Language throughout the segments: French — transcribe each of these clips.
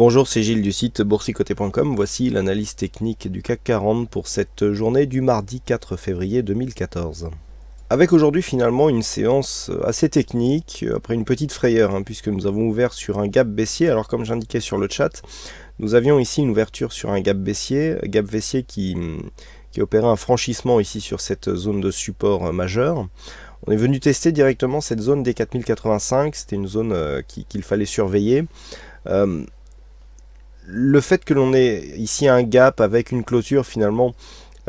Bonjour, c'est Gilles du site boursicoté.com. Voici l'analyse technique du CAC 40 pour cette journée du mardi 4 février 2014. Avec aujourd'hui finalement une séance assez technique, après une petite frayeur, puisque nous avons ouvert sur un gap baissier. Alors comme j'indiquais sur le chat, nous avions ici une ouverture sur un gap baissier qui opérait un franchissement ici sur cette zone de support majeur. On est venu tester directement cette zone des 4085, c'était une zone qu'il fallait surveiller. Le fait que l'on ait ici un gap avec une clôture finalement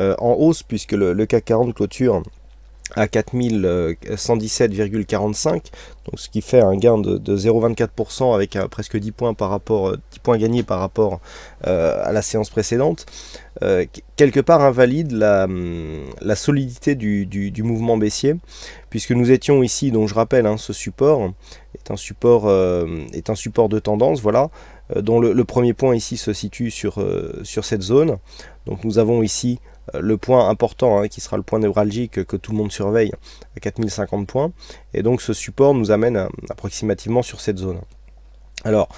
en hausse, puisque le CAC 40 clôture à 4117,45, donc ce qui fait un gain de 0,24% avec presque 10 points gagnés par rapport à la séance précédente, quelque part invalide la solidité du mouvement baissier, puisque nous étions ici, donc je rappelle, ce support est un support de tendance, voilà, dont le premier point ici se situe sur cette zone. Donc nous avons ici le point important qui sera le point névralgique que tout le monde surveille à 4050 points, et donc ce support nous amène approximativement sur cette zone. Alors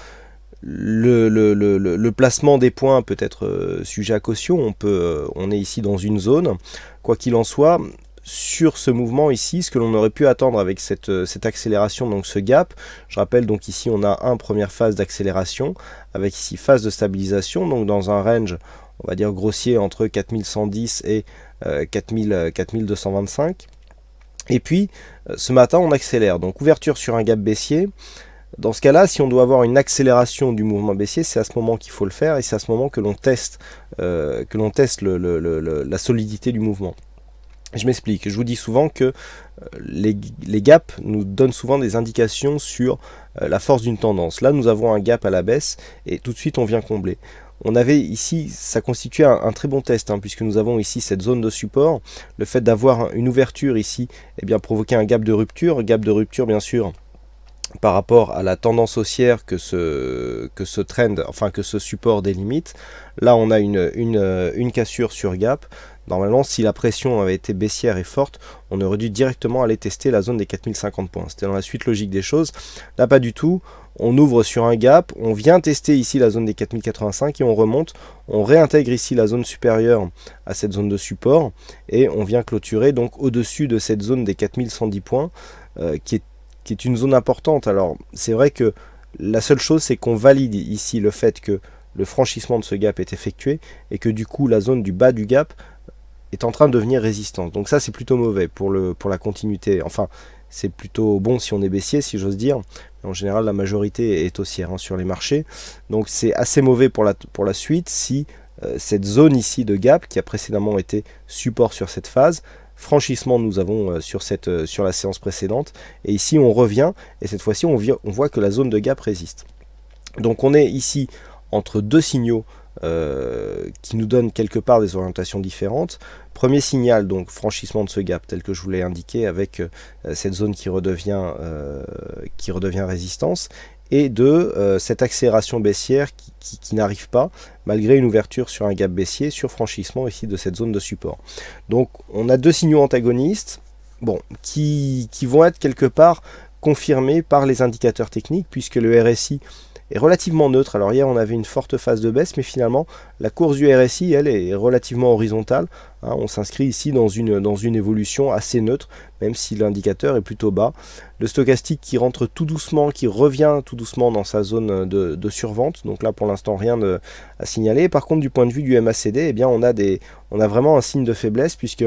le placement des points peut être sujet à caution, on est ici dans une zone, quoi qu'il en soit. Sur ce mouvement ici, ce que l'on aurait pu attendre avec cette accélération, donc ce gap, je rappelle, donc ici on a première phase d'accélération, avec ici phase de stabilisation, donc dans un range, on va dire grossier, entre 4110 et 4225. Et puis, ce matin, on accélère, donc ouverture sur un gap baissier. Dans ce cas-là, si on doit avoir une accélération du mouvement baissier, c'est à ce moment qu'il faut le faire, et c'est à ce moment que l'on teste, la solidité du mouvement. Je m'explique, je vous dis souvent que les gaps nous donnent souvent des indications sur la force d'une tendance. Là, nous avons un gap à la baisse et tout de suite on vient combler. On avait ici, ça constituait un très bon test, puisque nous avons ici cette zone de support. Le fait d'avoir une ouverture ici, provoquait un gap de rupture bien sûr, par rapport à la tendance haussière que ce support délimite. Là, on a une cassure sur gap. Normalement, si la pression avait été baissière et forte, on aurait dû directement aller tester la zone des 4050 points. C'était dans la suite logique des choses. Là, pas du tout. On ouvre sur un gap, on vient tester ici la zone des 4085 et on remonte. On réintègre ici la zone supérieure à cette zone de support et on vient clôturer donc au-dessus de cette zone des 4110 points qui est une zone importante. Alors, c'est vrai que la seule chose, c'est qu'on valide ici le fait que le franchissement de ce gap est effectué et que du coup, la zone du bas du gap est en train de devenir résistante. Donc ça, c'est plutôt mauvais pour la continuité. Enfin, c'est plutôt bon si on est baissier, si j'ose dire. En général, la majorité est haussière sur les marchés. Donc c'est assez mauvais pour la suite si cette zone ici de gap, qui a précédemment été support sur cette phase, franchissement nous avons sur la séance précédente, et ici on revient, et cette fois-ci on voit que la zone de gap résiste. Donc on est ici entre deux signaux qui nous donnent quelque part des orientations différentes. Premier signal, donc franchissement de ce gap tel que je vous l'ai indiqué, avec cette zone qui redevient résistance, et cette accélération baissière qui n'arrive pas malgré une ouverture sur un gap baissier sur franchissement ici de cette zone de support. Donc on a deux signaux antagonistes qui vont être quelque part confirmés par les indicateurs techniques, puisque le RSI est relativement neutre. Alors hier on avait une forte phase de baisse, mais finalement la course du RSI, elle, est relativement horizontale. On s'inscrit ici dans une évolution assez neutre, même si l'indicateur est plutôt bas. Le stochastique qui rentre tout doucement, qui revient tout doucement dans sa zone de survente. Donc là pour l'instant rien à signaler. Par contre, du point de vue du MACD, on a vraiment un signe de faiblesse, puisque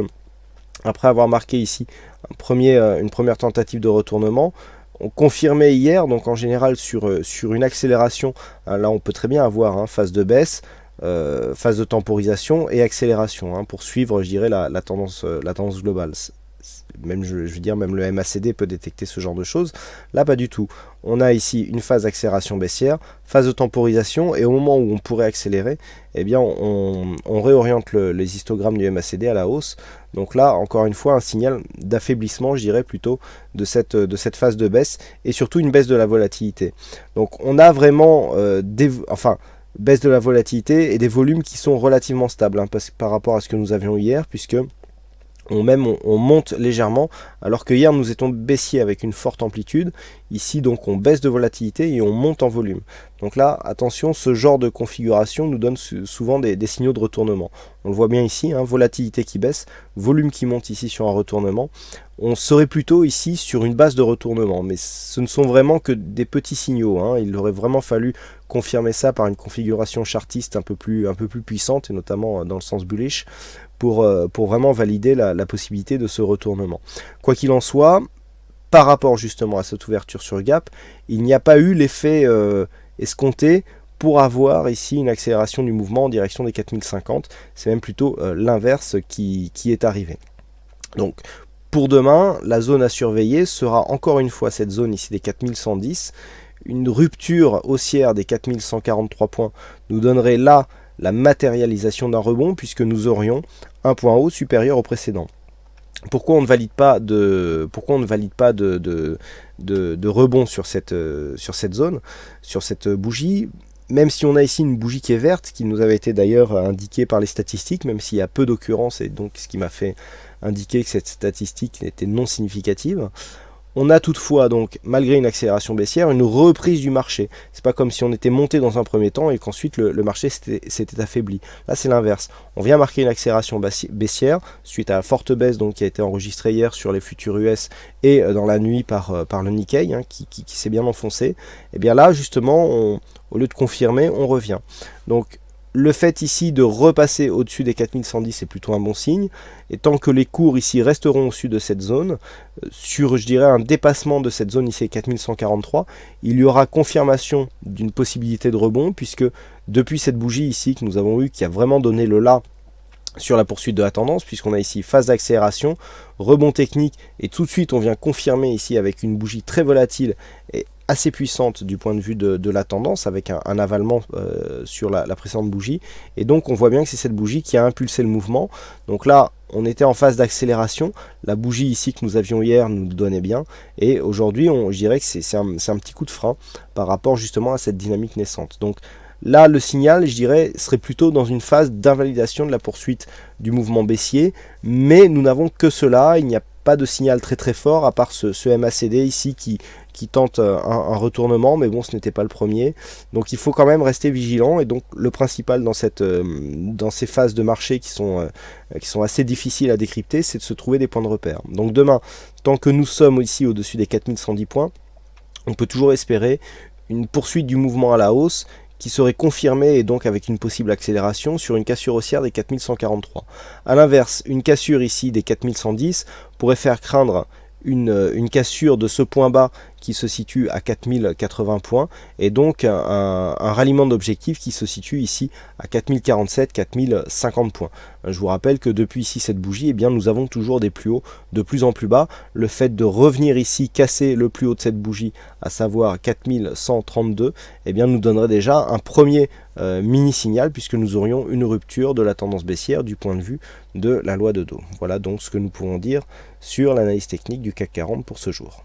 après avoir marqué ici une première tentative de retournement, on confirmait hier, donc en général sur une accélération, là on peut très bien avoir phase de baisse, phase de temporisation et accélération, pour suivre, je dirais, la tendance globale. Même, je veux dire, même le MACD peut détecter ce genre de choses. Là, pas du tout. On a ici une phase d'accélération baissière, phase de temporisation, et au moment où on pourrait accélérer, on réoriente les histogrammes du MACD à la hausse. Donc là, encore une fois, un signal d'affaiblissement, je dirais plutôt, de cette phase de baisse, et surtout une baisse de la volatilité. Donc on a vraiment baisse de la volatilité et des volumes qui sont relativement stables par rapport à ce que nous avions hier, puisque on monte légèrement, alors que hier nous étions baissiers avec une forte amplitude. Ici donc on baisse de volatilité et on monte en volume. Donc là, attention, ce genre de configuration nous donne souvent des signaux de retournement. On le voit bien ici, hein, volatilité qui baisse, volume qui monte ici sur un retournement. On serait plutôt ici sur une base de retournement, mais ce ne sont vraiment que des petits signaux, hein. Il aurait vraiment fallu confirmer ça par une configuration chartiste un peu plus puissante, et notamment dans le sens bullish, pour vraiment valider la possibilité de ce retournement. Quoi qu'il en soit, par rapport justement à cette ouverture sur gap, il n'y a pas eu l'effet escompté pour avoir ici une accélération du mouvement en direction des 4050. C'est même plutôt l'inverse qui est arrivé. Donc pour demain, la zone à surveiller sera encore une fois cette zone ici des 4110. Une rupture haussière des 4143 points nous donnerait là la matérialisation d'un rebond, puisque nous aurions un point haut supérieur au précédent. Pourquoi on ne valide pas de rebond sur cette zone, sur cette bougie, même si on a ici une bougie qui est verte, qui nous avait été d'ailleurs indiquée par les statistiques, même s'il y a peu d'occurrences, et donc ce qui m'a fait indiquer que cette statistique était non significative. On a toutefois, donc, malgré une accélération baissière, une reprise du marché. C'est pas comme si on était monté dans un premier temps et qu'ensuite le marché s'était affaibli. Là, c'est l'inverse. On vient marquer une accélération baissière suite à la forte baisse donc, qui a été enregistrée hier sur les futurs US et dans la nuit par le Nikkei, hein, qui s'est bien enfoncé. Et bien là, justement, au lieu de confirmer, on revient. Donc, le fait ici de repasser au-dessus des 4110 c'est plutôt un bon signe, et tant que les cours ici resteront au-dessus de cette zone, sur je dirais un dépassement de cette zone ici 4143, il y aura confirmation d'une possibilité de rebond, puisque depuis cette bougie ici que nous avons eu, qui a vraiment donné le là sur la poursuite de la tendance, puisqu'on a ici phase d'accélération, rebond technique, et tout de suite on vient confirmer ici avec une bougie très volatile et assez puissante du point de vue de la tendance, avec un avalement sur la précédente bougie, et donc on voit bien que c'est cette bougie qui a impulsé le mouvement. Donc là on était en phase d'accélération, la bougie ici que nous avions hier nous le donnait bien, et aujourd'hui je dirais que c'est un petit coup de frein par rapport justement à cette dynamique naissante. Donc là, le signal, je dirais, serait plutôt dans une phase d'invalidation de la poursuite du mouvement baissier, mais nous n'avons que cela, il n'y a pas de signal très fort, à part ce MACD ici qui tente un retournement, mais bon, ce n'était pas le premier. Donc il faut quand même rester vigilant, et donc le principal dans ces phases de marché qui sont assez difficiles à décrypter, c'est de se trouver des points de repère. Donc demain, tant que nous sommes ici au-dessus des 4110 points, on peut toujours espérer une poursuite du mouvement à la hausse, qui serait confirmée, et donc avec une possible accélération sur une cassure haussière des 4143. A l'inverse, une cassure ici des 4110 pourrait faire craindre une cassure de ce point bas qui se situe à 4080 points, et donc un ralliement d'objectif qui se situe ici à 4047, 4050 points. Je vous rappelle que depuis ici cette bougie, eh bien, nous avons toujours des plus hauts de plus en plus bas. Le fait de revenir ici casser le plus haut de cette bougie, à savoir 4132, eh bien, nous donnerait déjà un premier mini signal, puisque nous aurions une rupture de la tendance baissière du point de vue de la loi de Dow. Voilà donc ce que nous pouvons dire sur l'analyse technique du CAC 40 pour ce jour.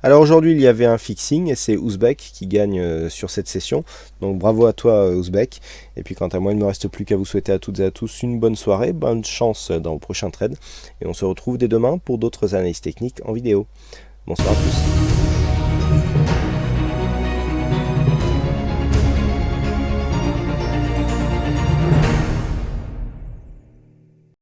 Alors aujourd'hui il y avait un fixing, et c'est Ouzbek qui gagne sur cette session, donc bravo à toi Ouzbek. Et puis quant à moi, il ne me reste plus qu'à vous souhaiter à toutes et à tous une bonne soirée, bonne chance dans vos prochains trades, et on se retrouve dès demain pour d'autres analyses techniques en vidéo. Bonsoir à tous.